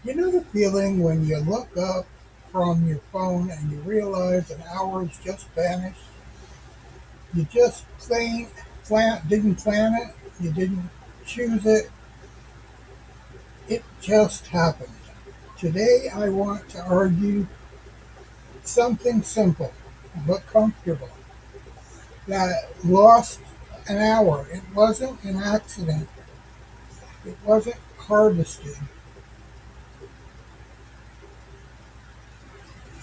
You know the feeling when you look up from your phone and you realize an hour's just vanished? You just didn't plan it, you didn't choose it, it just happened. Today I want to argue something simple but comfortable. That lost an hour. It wasn't an accident. It wasn't harvested.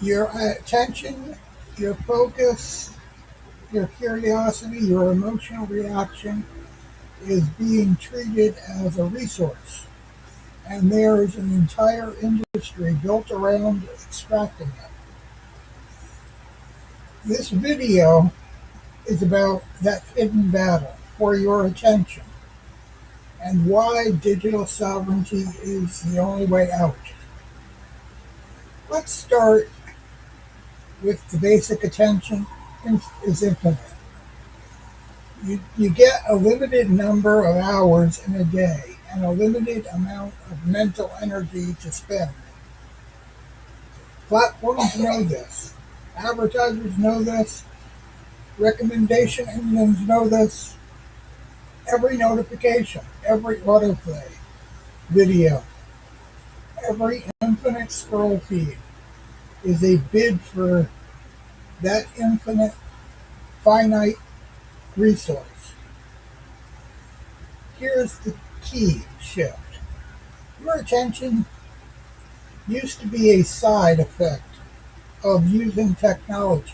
Your attention, your focus, your curiosity, your emotional reaction is being treated as a resource. And there is an entire industry built around extracting it. This video is about that hidden battle for your attention and why digital sovereignty is the only way out. Let's start with the basic attention is infinite. You get a limited number of hours in a day and a limited amount of mental energy to spend. Platforms know this. Advertisers know this. Recommendation engines know this. Every notification, every autoplay video, every infinite scroll feed is a bid for that infinite, finite resource. Here's the key shift. Your attention used to be a side effect of using technology.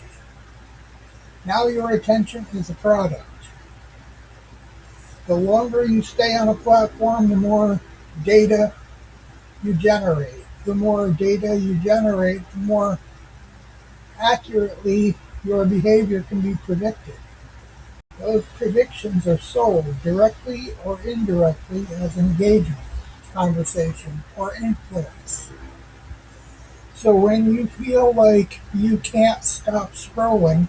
Now your attention is a product. The longer you stay on a platform, the more data you generate. The more data you generate, the more accurately your behavior can be predicted. Those predictions are sold directly or indirectly as engagement, conversation, or influence. So when you feel like you can't stop scrolling,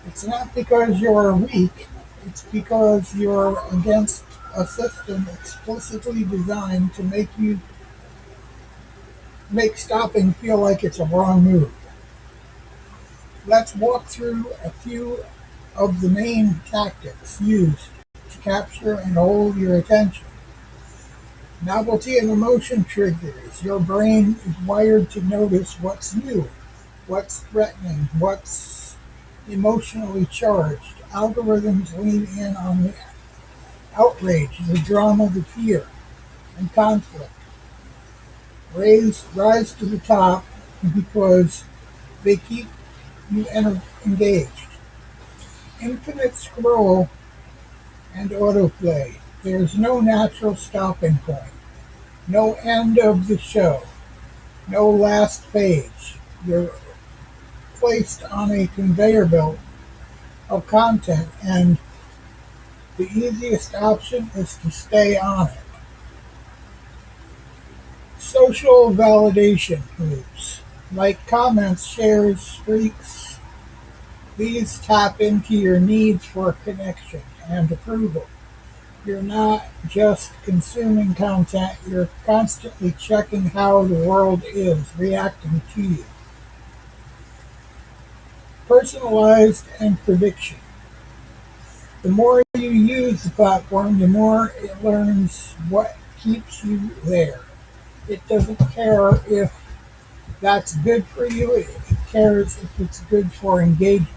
it's not because you're weak, it's because you're against a system explicitly designed to make stopping feel like it's a wrong move. Let's walk through a few of the main tactics used to capture and hold your attention. Novelty and emotion triggers. Your brain is wired to notice what's new, what's threatening, what's emotionally charged. Algorithms lean in on the outrage, the drama, the fear, and conflict. Rise to the top because they keep you engaged. Infinite scroll and autoplay. There's no natural stopping point, no end of the show, no last page. You're placed on a conveyor belt of content, and the easiest option is to stay on it. Social validation loops, like comments, shares, streaks, these tap into your needs for connection and approval. You're not just consuming content, you're constantly checking how the world is reacting to you. Personalized and prediction. The more you use the platform, the more it learns what keeps you there. It doesn't care if that's good for you, it cares if it's good for engagement.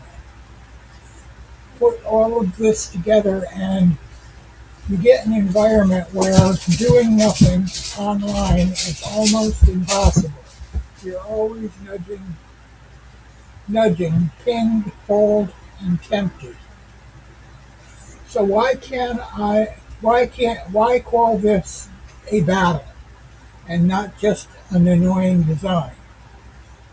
Put all of this together and you get an environment where doing nothing online is almost impossible. You're always pinged, pulled, and tempted. So why call this a battle and not just an annoying design?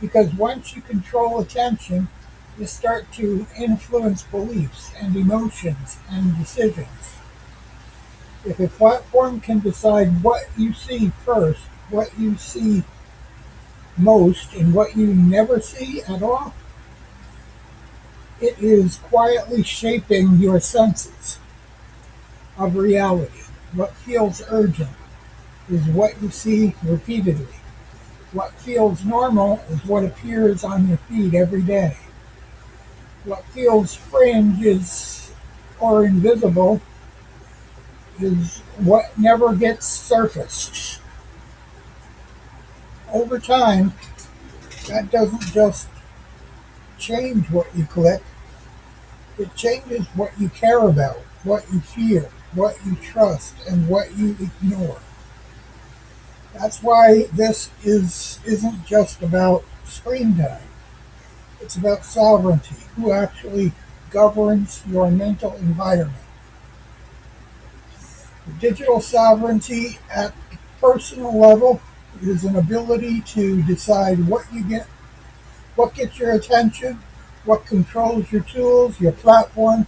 Because once you control attention, you start to influence beliefs and emotions and decisions. If a platform can decide what you see first, what you see most, and what you never see at all, it is quietly shaping your senses of reality. What feels urgent, is what you see repeatedly. What feels normal is what appears on your feed every day. What feels fringe is or invisible is what never gets surfaced. Over time, that doesn't just change what you click, it changes what you care about, what you fear, what you trust, and what you ignore. That's why this isn't just about screen time. It's about sovereignty, who actually governs your mental environment. Digital sovereignty at the personal level is an ability to decide what gets your attention, what controls your tools, your platforms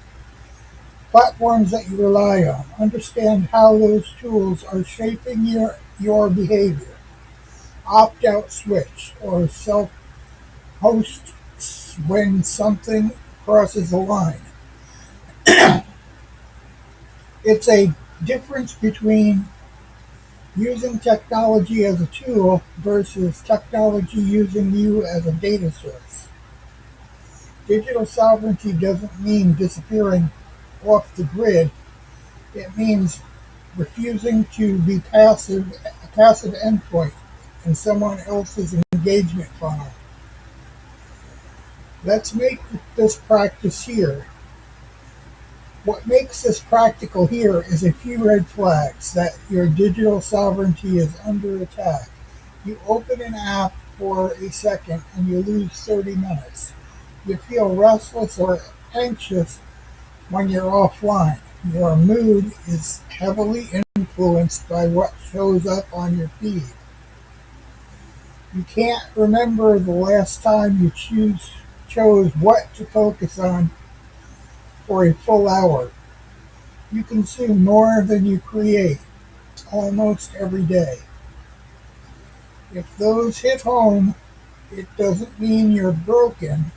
that you rely on. Understand how those tools are shaping your behavior. Opt out switch or self host when something crosses a line. It's a difference between using technology as a tool versus technology using you as a data source. Digital sovereignty doesn't mean disappearing off the grid. It means refusing to be a passive endpoint in someone else's engagement funnel. Let's make this practice here. What makes this practical here is a few red flags that your digital sovereignty is under attack. You open an app for a second and you lose 30 minutes. You feel restless or anxious when you're offline. Your mood is heavily influenced by what shows up on your feed. You can't remember the last time you chose what to focus on for a full hour. You consume more than you create almost every day. If those hit home, it doesn't mean you're broken.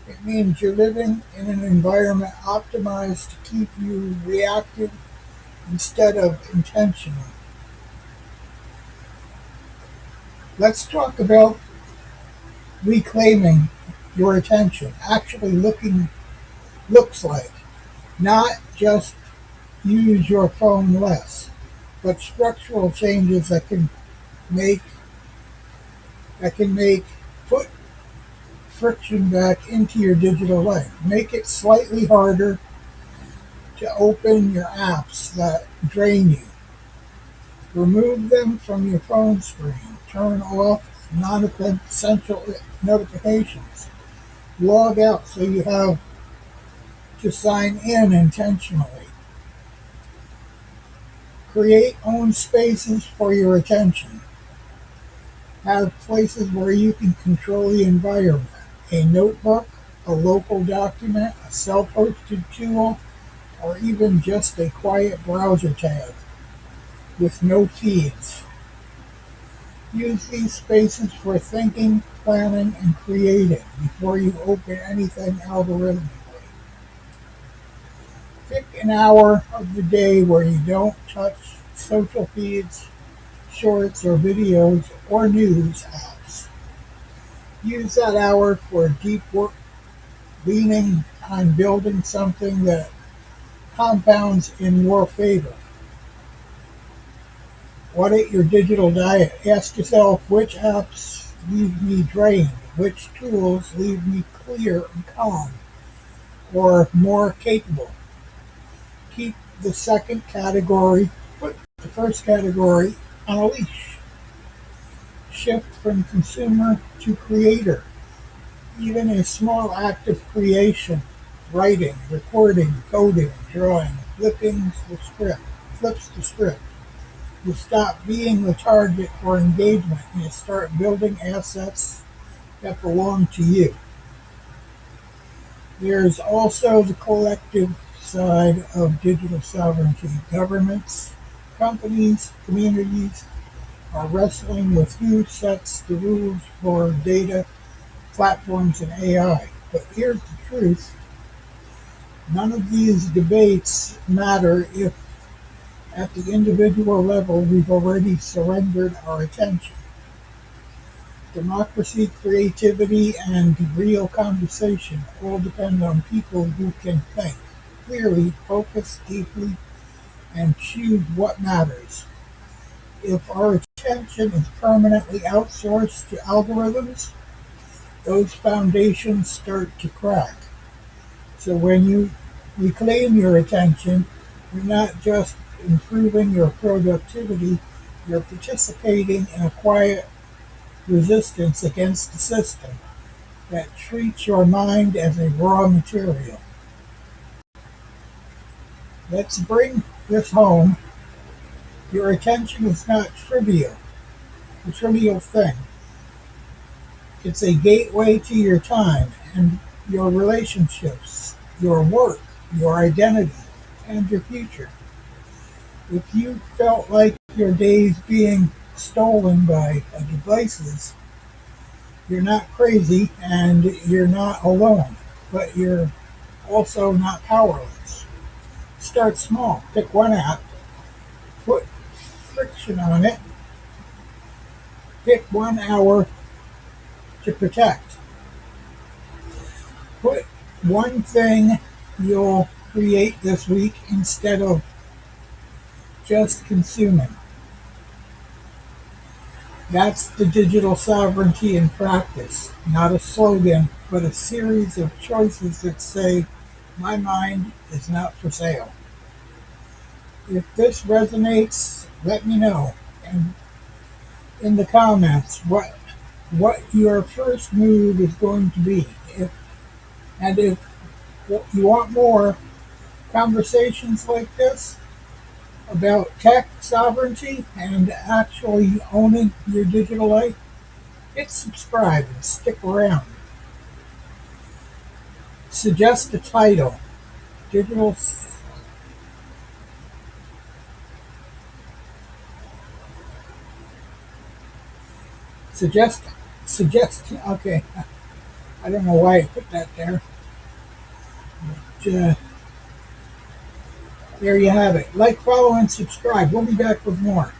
It means you're living in an environment optimized to keep you reactive instead of intentional. Let's talk about reclaiming your attention, actually looks like. Not just use your phone less, but structural changes make that can make put friction back into your digital life. Make it slightly harder to open your apps that drain you. Remove them from your phone screen. Turn off non-essential notifications. Log out so you have to sign in intentionally. Create own spaces for your attention. Have places where you can control the environment. A notebook, a local document, a self-hosted tool, or even just a quiet browser tab with no feeds. Use these spaces for thinking, planning, and creating before you open anything algorithmically. Pick an hour of the day where you don't touch social feeds, shorts, or videos, or news apps. Use that hour for deep work, leaning on building something that compounds in your favor. Audit your digital diet. Ask yourself which apps leave me drained, which tools leave me clear and calm, or more capable. Keep the second category, put the first category on a leash. Shift from consumer to creator. Even a small act of creation, writing, recording, coding, drawing, flips the script. You stop being the target for engagement and you start building assets that belong to you. There's also the collective side of digital sovereignty. Governments, companies, communities are wrestling with who sets the rules for data, platforms, and AI. But here's the truth. None of these debates matter if At the individual level, we've already surrendered our attention. Democracy, creativity, and real conversation all depend on people who can think clearly, focus deeply, and choose what matters. If our attention is permanently outsourced to algorithms, those foundations start to crack. So when you reclaim your attention, you're not just improving your productivity, you're participating in a quiet resistance against the system that treats your mind as a raw material. Let's bring this home. Your attention is not a trivial thing. It's a gateway to your time and your relationships, your work, your identity, and your future. If you felt like your day's being stolen by devices, you're not crazy and you're not alone, but you're also not powerless. Start small. Pick one app, put friction on it, pick 1 hour to protect. Put one thing you'll create this week instead of just consuming. That's the digital sovereignty in practice, not a slogan, but a series of choices that say, my mind is not for sale. If this resonates, let me know. And in the comments what your first move is going to be. If you want more conversations like this about tech sovereignty and actually owning your digital life, hit subscribe and stick around. Suggest a title. Digital. Suggest. Suggest. Okay. I don't know why I put that there. But, there you have it. Like, follow, and subscribe. We'll be back with more.